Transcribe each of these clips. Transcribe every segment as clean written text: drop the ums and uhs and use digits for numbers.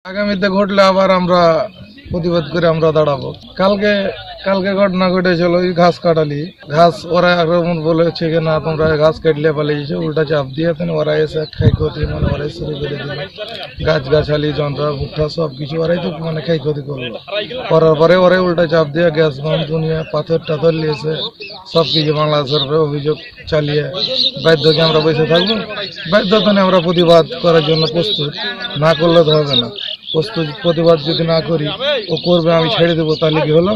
আগামীতে ঘটলে আবার আমরা প্রতিবাদ করে আমরা দাঁড়াবো। কালকে কালকে ঘটনা ঘটেছিল ওই ঘাস কাটালি, ঘাস ওরা আক্রমণ বলেছে কি না তোমরা ঘাস কাটলে পালিয়েছো, উল্টা চাপ দিয়ে ওরা এসে ক্ষয়ক্ষতি ওরাই শুরু করে দিল। গাছগাছালি যন্ত্র ভুট্টা সব কিছু ওরাই তো ক্ষয়ক্ষতি করলো। করার পরে ওরাই উল্টা চাপ দিয়ে গ্যাস বম দুনিয়া পাথর টাথর নিয়েছে সব কিছু বাংলাদেশের অভিযোগ চালিয়ে বাধ্যকে আমরা বসে থাকবো। বাধ্যতা আমরা প্রতিবাদ করার জন্য প্রস্তুত, না করলে তো হবে না। প্রতিবাদ যদি না করি ও করবে আমি ছেড়ে দেবো, তাহলে কি হলো?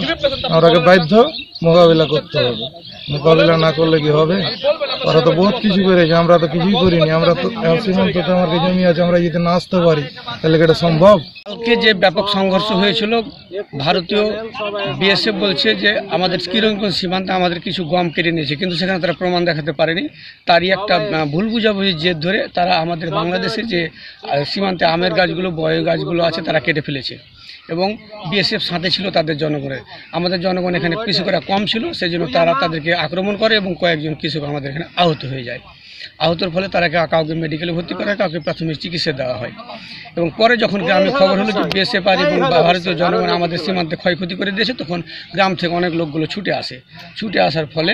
আমরাকে বাধ্য মোকাবিলা করতে হবে। মোকাবিলা না করলে কি হবে? ওরা তো বহুত কিছু করেছে, আমরা তো কিছুই করিনি। আমরা তো সীমান্ততে আমার জমি আছে, আমরা যদি না আসতে পারি তাহলে কি এটা সম্ভব? কালকে যে ব্যাপক সংঘর্ষ হয়েছিল, ভারতীয় বিএসএফ বলছে যে আমাদের কিরণগঞ্জ সীমান্তে আমাদের কিছু গম কেটে নিয়েছে, কিন্তু সেখানে তারা প্রমাণ দেখাতে পারেনি। তারই একটা ভুল বুঝাবুঝির জের ধরে তারা আমাদের বাংলাদেশের যে সীমান্তে আমের গাছগুলো বয় গাছগুলো আছে তারা কেটে ফেলেছে এবং বিএসএফ সাথে ছিল তাদের জনগণের। আমাদের জনগণ এখানে কৃষকরা কম ছিল, সেই জন্য তারা তাদেরকে আক্রমণ করে এবং কয়েকজন কৃষক আমাদের এখানে আহত হয়ে যায়। আহতর ফলে তারা কাউকে মেডিকেলে ভর্তি করে, কাউকে প্রাথমিক চিকিৎসা দেওয়া হয়। এবং পরে যখন গ্রামে খবর হলো যে বিএসএফ আর এবং ভারতীয় জনগণ আমাদের সীমান্তে ক্ষয়ক্ষতি করে দিয়েছে, তখন গ্রাম থেকে অনেক লোকগুলো ছুটে আসার ফলে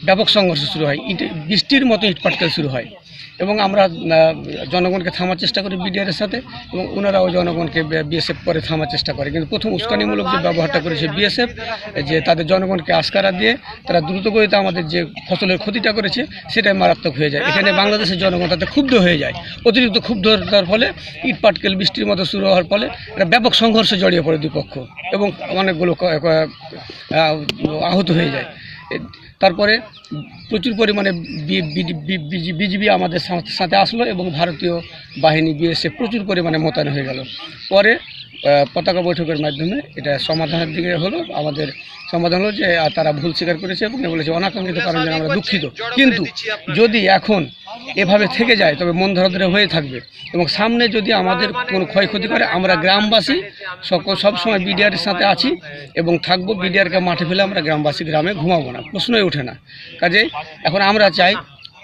ব্যাপক সংঘর্ষ শুরু হয়। বৃষ্টির মতো ইটপাটকেল শুরু হয় এবং আমরা জনগণকে থামার চেষ্টা করি বিডিআরের সাথে, এবং ওনারাও জনগণকে বিএসএফ পরে থামার চেষ্টা করে। কিন্তু প্রথম উস্কানিমূলক যে ব্যবহারটা করেছে বিএসএফ, যে তাদের জনগণকে আশকারা দিয়ে তারা দ্রুতগতিতে আমাদের যে ফসলের ক্ষতিটা করেছে সেটাই মারাত্মক হয়ে যায়। এখানে বাংলাদেশের জনগণ তাতে ক্ষুব্ধ হয়ে যায়। অতিরিক্ত ক্ষুব্ধ হওয়ার ফলে ইটপাটকেল বৃষ্টির মতো শুরু হওয়ার ফলে একটা ব্যাপক সংঘর্ষে জড়িয়ে পড়ে দুই পক্ষ এবং অনেকগুলো আহত হয়ে যায়। তারপরে প্রচুর পরিমাণে বিজিবি আমাদের সাথে আসলো এবং ভারতীয় বাহিনী বিএসএফ প্রচুর পরিমাণে মোতায়েন হয়ে গেল। পরে পতাকা বৈঠকের মাধ্যমে এটা সমাধানের দিকে হলো। আমাদের সমাধান হলো যে তারা ভুল স্বীকার করেছে এবং বলেছে অনাকাঙ্ক্ষিত কারণে আমরা দুঃখিত। কিন্তু যদি এখন এভাবে থেকে যায় তবে মন ধরে হয়ে থাকবে এবং সামনে যদি আমাদের কোনো ক্ষয়ক্ষতি করে, আমরা গ্রামবাসী সবসময় বিডিআরের সাথে আছি এবং থাকবো। বিডিআরকে মাঠে ফেলে আমরা গ্রামবাসী গ্রামে ঘুমাবো না, প্রশ্নই ওঠে না। কাজে এখন আমরা চাই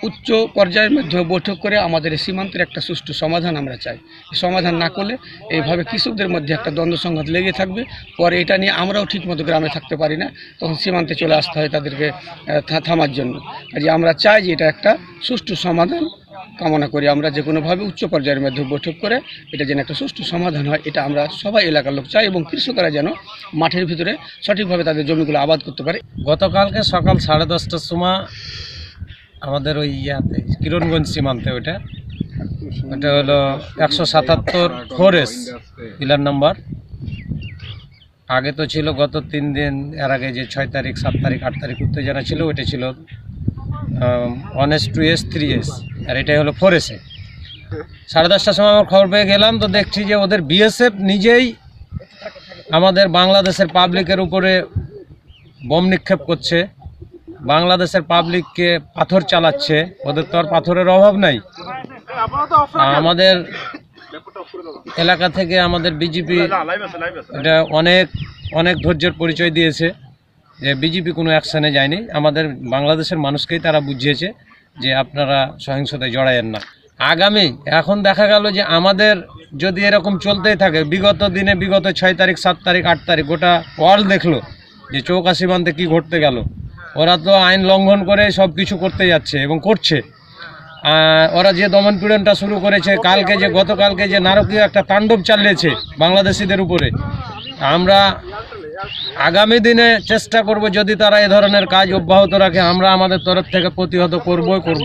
উচ্চ পর্যায়ের মাধ্যমে বৈঠক করে আমাদের এই সীমান্তের একটা সুষ্ঠু সমাধান আমরা চাই। সমাধান না করলে এইভাবে কৃষকদের মধ্যে একটা দ্বন্দ্ব সংঘাত লেগে থাকবে। পরে এটা নিয়ে আমরাও ঠিকমতো গ্রামে থাকতে পারি না, তখন সীমান্তে চলে আসতে হয় তাদেরকে থামার জন্য। কাজে আমরা চাই যে এটা একটা সুষ্ঠু সমাধান কামনা করি। আমরা যে কোনোভাবে উচ্চ পর্যায়ের মাধ্যমে বৈঠক করে এটা যেন একটা সুষ্ঠু সমাধান হয়, এটা আমরা সবাই এলাকার লোক চাই এবং কৃষকরা যেন মাঠের ভিতরে সঠিকভাবে তাদের জমিগুলো আবাদ করতে পারে। গতকালকে সকাল 10:30টার সময় আমাদের ওই কিরণগঞ্জ সীমান্তে ওটা হলো 177 4S পিলার নাম্বার। আগে তো ছিল গত 3 দিন, এর আগে যে 6 তারিখ 7 তারিখ 8 তারিখ উত্তেজনা ছিল, ওইটা ছিল 1S 2S 3S, আর এটাই হলো 4S। 10:30টার সময় আমার খবর পেয়ে গেলাম, তো দেখছি যে ওদের বিএসএফ নিজেই আমাদের বাংলাদেশের পাবলিকের উপরে বোম নিক্ষেপ করছে, বাংলাদেশের পাবলিককে পাথর চালাচ্ছে। ওদের তো আর পাথরের অভাব নাই। আমাদের এলাকা থেকে আমাদের বিজেপি এটা অনেক ধৈর্যের পরিচয় দিয়েছে যে বিজেপি কোনো অ্যাকশানে যায়নি। আমাদের বাংলাদেশের মানুষকেই তারা বুঝিয়েছে যে আপনারা সহিংসতায় জড়ায়েন না। আগামী এখন দেখা গেল যে আমাদের যদি এরকম চলতেই থাকে, বিগত দিনে বিগত 6 তারিখ 7 তারিখ 8 তারিখ গোটা ওয়ার্ল্ড দেখলো যে চৌকা সীমান্তে কী ঘটতে গেল। ওরা তো আইন লঙ্ঘন করে সব কিছু করতে যাচ্ছে এবং করছে। ওরা যে দমন পীড়নটা শুরু করেছে, গতকালকে যে নারকীয় একটা তাণ্ডব চালিয়েছে বাংলাদেশিদের উপরে, আমরা আগামী দিনে চেষ্টা করব যদি তারা এ ধরনের কাজ অব্যাহত রাখে, আমরা আমাদের তরফ থেকে প্রতিহত করবই করব।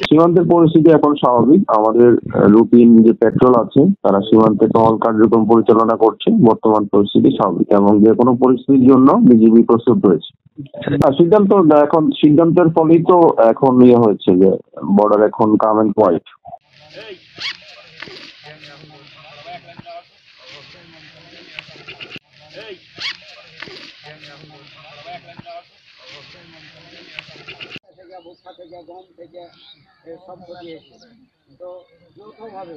সীমান্তের পরিস্থিতি এখন স্বাভাবিক। আমাদের রুটিন যে পেট্রোল আছে তারা সীমান্তে টহল কার্যক্রম পরিচালনা করছে। বর্তমান পরিস্থিতি স্বাভাবিক এবং যে কোনো পরিস্থিতির জন্য বিজিবি প্রস্তুত রয়েছে। সিদ্ধান্তের ফলেই তো এখন হয়েছে যে বর্ডার এখন কাম এন্ড কোয়াইট। ভুট্টা থেকে গম থেকে সব দিয়েছে, তো যৌথভাবে